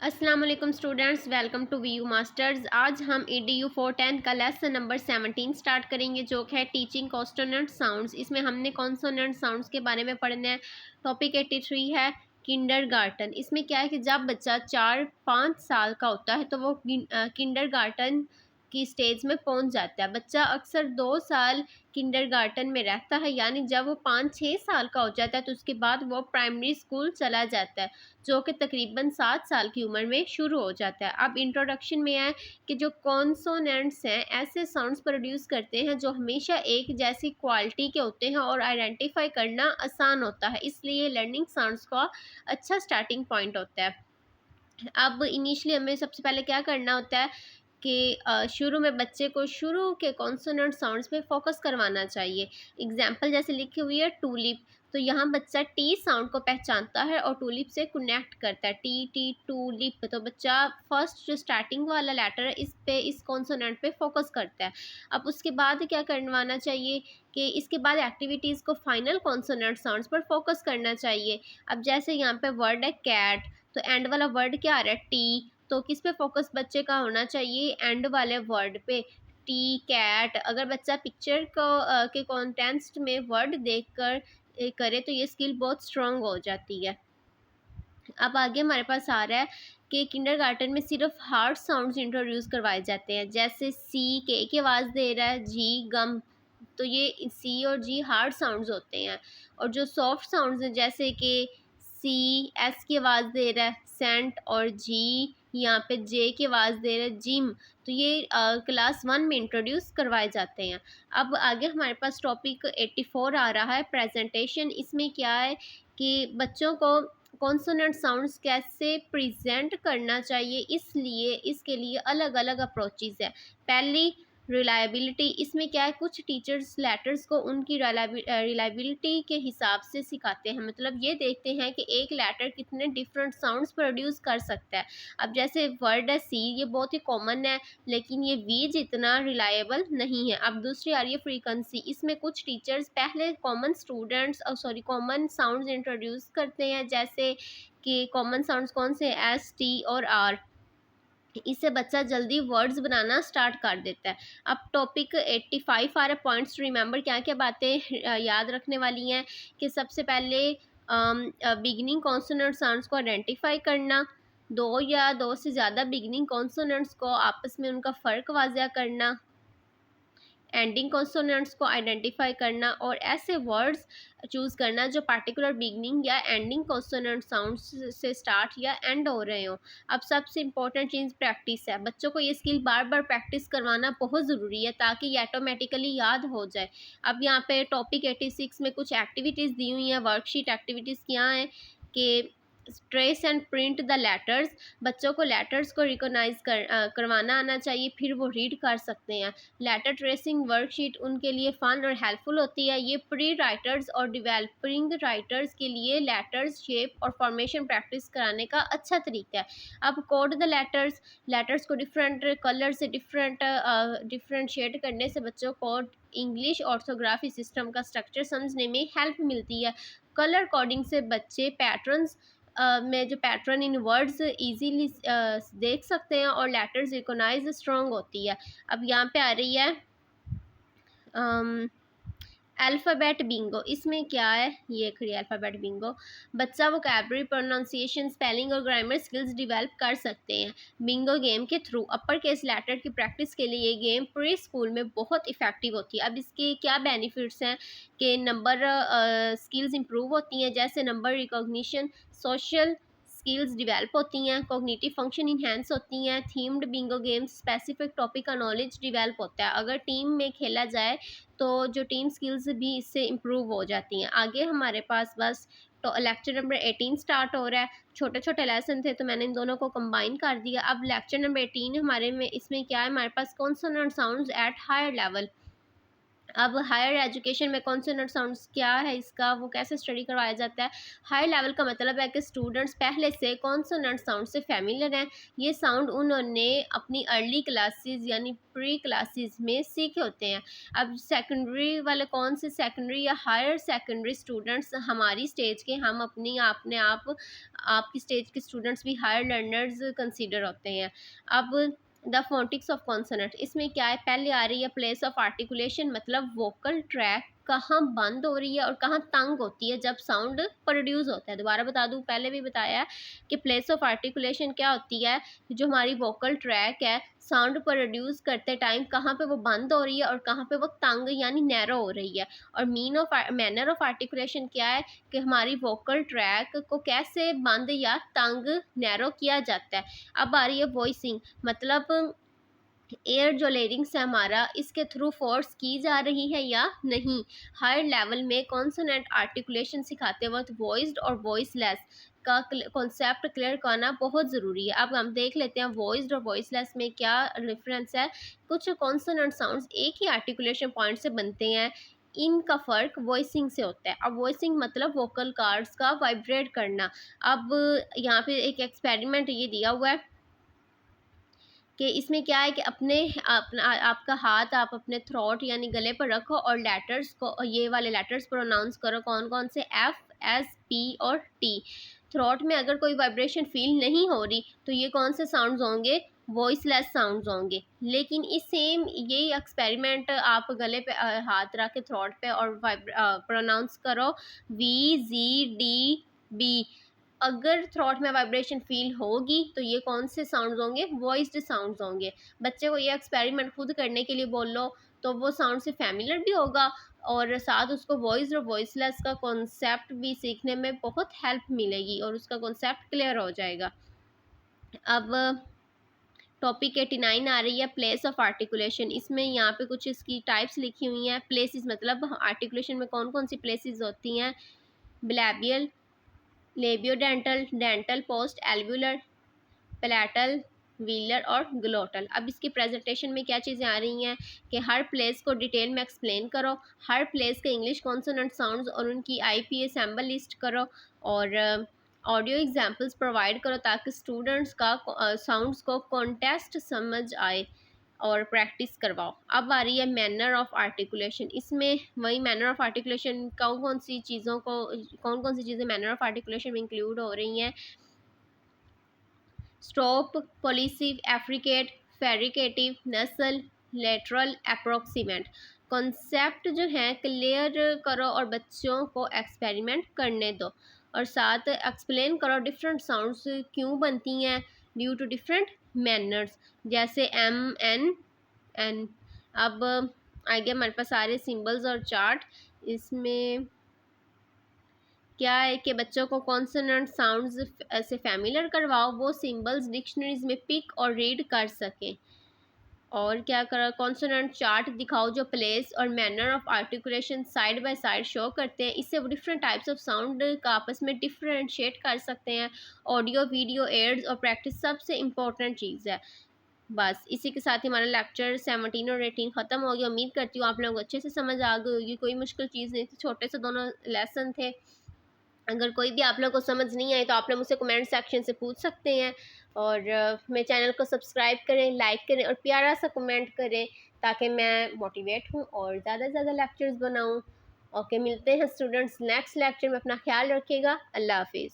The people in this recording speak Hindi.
अस्सलाम वालेकुम students, welcome to VU masters. आज हम EDU 410 का लेसन नंबर 17 स्टार्ट करेंगे, जो कि है टीचिंग कॉन्सोनेंट साउंड्स। इसमें हमने कॉन्सोनेंट साउंड्स के बारे में पढ़ना है। टॉपिक 83 है किंडरगार्टन। इसमें क्या है कि जब बच्चा 4-5 साल का होता है तो वो किंडरगार्टन की स्टेज में पहुंच जाता है। बच्चा अक्सर 2 साल किंडरगार्टन में रहता है, यानी जब वो 5-6 साल का हो जाता है तो उसके बाद वो प्राइमरी स्कूल चला जाता है, जो कि तकरीबन 7 साल की उम्र में शुरू हो जाता है। अब इंट्रोडक्शन में है कि जो कॉन्सोनेंट्स हैं ऐसे साउंड्स प्रोड्यूस करते हैं जो हमेशा एक जैसी क्वालिटी के होते हैं और आइडेंटिफाई करना आसान होता है, इसलिए लर्निंग साउंड्स का अच्छा स्टार्टिंग पॉइंट होता है। अब इनिशियली हमें सबसे पहले क्या करना होता है कि शुरू में बच्चे को शुरू के कॉन्सोनेंट साउंड्स पे फोकस करवाना चाहिए। एग्जाम्पल जैसे लिखी हुई है टूलिप, तो यहाँ बच्चा टी साउंड को पहचानता है और टूलिप से कनेक्ट करता है। टी टी टूलिप, तो बच्चा फर्स्ट जो स्टार्टिंग वाला लेटर है इस कॉन्सोनेंट पे फोकस करता है। अब उसके बाद क्या करवाना चाहिए कि इसके बाद एक्टिविटीज़ को फाइनल कॉन्सोनेंट साउंड्स पर फोकस करना चाहिए। अब जैसे यहाँ पे वर्ड है कैट, तो एंड वाला वर्ड क्या आ रहा है टी, तो किस पे फोकस बच्चे का होना चाहिए, एंड वाले वर्ड पे। टी कैट, अगर बच्चा पिक्चर को के कॉन्टेंस्ट में वर्ड देखकर करे तो ये स्किल बहुत स्ट्रांग हो जाती है। अब आगे हमारे पास आ रहा है कि किंडरगार्टन में सिर्फ हार्ड साउंड्स इंट्रोड्यूस करवाए जाते हैं, जैसे सी के की आवाज़ दे रहा है, जी गम, तो ये सी और जी हार्ड साउंड्स होते हैं। और जो सॉफ्ट साउंड्स हैं जैसे कि सी एस की आवाज़ दे रहा है सेंट, और जी यहाँ पे जे की आवाज़ दे रहा है जिम, तो ये क्लास 1 में इंट्रोड्यूस करवाए जाते हैं। अब आगे हमारे पास टॉपिक 84 आ रहा है प्रेजेंटेशन। इसमें क्या है कि बच्चों को कॉन्सोनेंट साउंड्स कैसे प्रेजेंट करना चाहिए, इसलिए इसके लिए अलग अलग अप्रोचेज़ है। पहली रिलायबिलिटी, इसमें क्या है कुछ टीचर्स लेटर्स को उनकी रिलायबिलिटी के हिसाब से सिखाते हैं, मतलब ये देखते हैं कि एक लेटर कितने डिफरेंट साउंड्स प्रोड्यूस कर सकता है। अब जैसे वर्ड है सी, ये बहुत ही कॉमन है लेकिन ये वी जितना रिलायबल नहीं है। अब दूसरी आ रही है फ्रीक्वेंसी, इसमें कुछ टीचर्स पहले कॉमन साउंड्स इंट्रोड्यूस करते हैं, जैसे कि कॉमन साउंड्स कौन से, एस टी और आर, इससे बच्चा जल्दी वर्ड्स बनाना स्टार्ट कर देता है। अब टॉपिक 85 आ रहा है पॉइंट्स टू रिमेंबर। क्या क्या बातें याद रखने वाली हैं कि सबसे पहले बिगिनिंग कॉन्सोनेंट साउंड्स को आइडेंटिफाई करना, दो या दो से ज़्यादा बिगिनिंग कॉन्सोनेंट्स को आपस में उनका फ़र्क वाज़ह करना, एंडिंग कॉन्सोनेंट्स को आइडेंटिफाई करना, और ऐसे वर्ड्स चूज़ करना जो पार्टिकुलर बिगनिंग या एंडिंग कॉन्सोनेंट साउंड्स से स्टार्ट या एंड हो रहे हो। अब सबसे इम्पोर्टेंट चीज़ प्रैक्टिस है, बच्चों को ये स्किल बार बार प्रैक्टिस करवाना बहुत ज़रूरी है ताकि ये ऑटोमेटिकली याद हो जाए। अब यहाँ पे टॉपिक 86 में कुछ एक्टिविटीज़ दी हुई हैं। वर्कशीट एक्टिविटीज़ क्या हैं कि trace and print the letters, बच्चों को लेटर्स को रिकॉग्नाइज करवाना आना चाहिए, फिर वो रीड कर सकते हैं। लेटर ट्रेसिंग वर्कशीट उनके लिए फ़न और हेल्पफुल होती है। ये प्री राइटर्स और डेवलपिंग राइटर्स के लिए लेटर्स शेप और फॉर्मेशन प्रैक्टिस कराने का अच्छा तरीका है। अब कोड द लेटर्स, लेटर्स को डिफरेंट कलर से डिफरेंशिएट करने से बच्चों को इंग्लिश ऑर्थोग्राफी सिस्टम का स्ट्रक्चर समझने में हेल्प मिलती है। कलर कोडिंग से बच्चे पैटर्न्स में जो पैटर्न इन वर्ड्स इजीली देख सकते हैं और लेटर्स रिकॉग्नाइज स्ट्रॉन्ग होती है। अब यहाँ पे आ रही है अल्फ़ाबेट बिंगो। इसमें क्या है, ये खड़ी अल्फ़ाबेट बिंगो, बच्चा वोकैबुलरी, प्रोनाउंसिएशन, स्पेलिंग और ग्रामर स्किल्स डेवलप कर सकते हैं बिंगो गेम के थ्रू। अपर केस लेटर की प्रैक्टिस के लिए ये गेम प्री स्कूल में बहुत इफ़ेक्टिव होती है। अब इसके क्या बेनिफिट्स हैं कि नंबर स्किल्स इंप्रूव होती हैं, जैसे number recognition, social skills develop होती हैं, कॉग्निटिव फंक्शन इन्हेंस होती हैं, themed Bingo games specific topic का नॉलेज डेवलप होता है। अगर टीम में खेला जाए तो जो टीम स्किल्स भी इससे इम्प्रूव हो जाती हैं। आगे हमारे पास बस तो लेक्चर नंबर 18 स्टार्ट हो रहा है। छोटे छोटे लेसन थे तो मैंने इन दोनों को कंबाइन कर दिया। अब लेक्चर नंबर 18 हमारे में, इसमें क्या है, हमारे पास consonant sounds at higher level. अब हायर एजुकेशन में कॉन्सोनेंट साउंड्स क्या है, इसका वो कैसे स्टडी करवाया जाता है। हाई लेवल का मतलब है कि स्टूडेंट्स पहले से कॉन्सोनेंट साउंड से फैमिलियर हैं। ये साउंड उन्होंने अपनी अर्ली क्लासेस यानी प्री क्लासेस में सीखे होते हैं। अब सेकेंडरी वाले कौन से सेकेंडरी या हायर सेकेंडरी स्टूडेंट्स हमारी स्टेज के, हम अपनी आपने आप आपकी स्टेज के स्टूडेंट्स भी हायर लर्नर्स कंसीडर होते हैं। अब द फोनेटिक्स ऑफ कॉन्सोनेंट, इसमें क्या है, पहले आ रही है प्लेस ऑफ आर्टिकुलेशन, मतलब वोकल ट्रैक कहाँ बंद हो रही है और कहाँ तंग होती है जब साउंड प्रोड्यूस होता है। दोबारा बता दूं, पहले भी बताया कि प्लेस ऑफ आर्टिकुलेशन क्या होती है, जो हमारी वोकल ट्रैक है साउंड प्रोड्यूस करते टाइम कहाँ पे वो बंद हो रही है और कहाँ पे वो तंग यानी नैरो हो रही है। और मैनर ऑफ आर्टिकुलेशन क्या है कि हमारी वोकल ट्रैक को कैसे बंद या तंग नैरो किया जाता है। अब आ रही है वॉइसिंग, मतलब एयर जो लेरिंग्स है हमारा, इसके थ्रू फोर्स की जा रही है या नहीं। हायर लेवल में कॉन्सोनेंट आर्टिकुलेशन सिखाते वक्त वॉइस्ड और वॉइसलेस का कॉन्सेप्ट क्लियर करना बहुत ज़रूरी है। अब हम देख लेते हैं वॉइस्ड और वॉइसलेस में क्या डिफरेंस है। कुछ कॉन्सोनेंट साउंड्स एक ही आर्टिकुलेशन पॉइंट से बनते हैं, इनका फ़र्क वॉइसिंग से होता है। अब वॉइसिंग मतलब वोकल कार्ड्स का वाइब्रेट करना। अब यहाँ पे एक एक्सपेरिमेंट ये दिया हुआ है कि इसमें क्या है कि आपका हाथ आप अपने थ्रोट यानी गले पर रखो और लेटर्स को, ये वाले लेटर्स प्रोनाउंस करो, कौन कौन से, एफ, एस, पी और टी। थ्रोट में अगर कोई वाइब्रेशन फील नहीं हो रही तो ये कौन से साउंड्स होंगे, वॉइसलेस साउंड्स होंगे। लेकिन इस सेम यही एक्सपेरिमेंट आप गले पे हाथ रख के थ्रोट पे और प्रोनाउंस करो वी, जी, डी, बी, अगर थ्रोट में वाइब्रेशन फील होगी तो ये कौन से साउंड्स होंगे, वॉइस्ड साउंड्स होंगे। बच्चे को ये एक्सपेरिमेंट खुद करने के लिए बोल लो तो वो साउंड से फैमिलियर भी होगा और साथ उसको वॉइस और वॉइसलेस का कॉन्सेप्ट भी सीखने में बहुत हेल्प मिलेगी और उसका कॉन्सेप्ट क्लियर हो जाएगा। अब टॉपिक 89 आ रही है प्लेस ऑफ आर्टिकुलेशन। इसमें यहाँ पे कुछ इसकी टाइप्स लिखी हुई हैं। प्लेसेस मतलब आर्टिकुलेशन में कौन कौन सी प्लेसेस होती हैं, bilabial, labiodental, dental, post alveolar, palatal, velar और ग्लोटल। अब इसकी प्रेजेंटेशन में क्या चीज़ें आ रही हैं कि हर प्लेस को डिटेल में एक्सप्लेन करो, हर प्लेस के इंग्लिश कॉन्सोनेंट साउंड्स और उनकी आईपीए सैम्बल लिस्ट करो और ऑडियो एग्जांपल्स प्रोवाइड करो ताकि स्टूडेंट्स का साउंड्स को कॉन्टेस्ट समझ आए और प्रैक्टिस करवाओ। अब आ रही है मैनर ऑफ आर्टिकुलेशन। इसमें वही मैनर ऑफ आर्टिकुलेशन कौन कौन सी चीज़ें मैनर ऑफ आर्टिकुलेशन में इंक्लूड हो रही हैं, स्टॉप, पॉलिसिव, एफ्रिकेट, फेरिकेटिव, नसल, लेटरल, अप्रोक्सीमेट। कॉन्सेप्ट जो है क्लियर करो और बच्चों को एक्सपेरिमेंट करने दो और साथ एक्सप्लेन करो डिफरेंट साउंड्स क्यों बनती हैं ड्यू टू डिफरेंट मैनर्स, जैसे एम, एन, एन। अब आगे हमारे पास सारे सिंबल्स और चार्ट। इसमें क्या है कि बच्चों को कॉन्सोनेंट साउंड्स से फैमिलियर करवाओ, वो सिंबल्स डिक्शनरीज में पिक और रीड कर सकें। और क्या करो, कॉन्सोनेंट चार्ट दिखाओ जो प्लेस और manner of articulation side by side show करते हैं। इससे वो डिफरेंट टाइप्स ऑफ साउंड का आपस में डिफरेंशिएट कर सकते हैं। ऑडियो, वीडियो एड्स और प्रैक्टिस सबसे इम्पोर्टेंट चीज़ है। बस इसी के साथ ही हमारा लेक्चर 17 और 18 ख़त्म हो गया। उम्मीद करती हूँ आप लोगों को अच्छे से समझ आ गई होगी, कोई मुश्किल चीज़ नहीं थी, छोटे से दोनों लेसन थे। अगर कोई भी आप लोग को समझ नहीं आए तो आप लोग मुझसे कमेंट सेक्शन से पूछ सकते हैं और मेरे चैनल को सब्सक्राइब करें, लाइक करें और प्यारा सा कमेंट करें ताकि मैं मोटिवेट हूँ और ज़्यादा से ज़्यादा लेक्चर्स बनाऊँ। ओके, मिलते हैं स्टूडेंट्स नेक्स्ट लेक्चर में। अपना ख्याल रखिएगा। अल्लाह हाफिज़।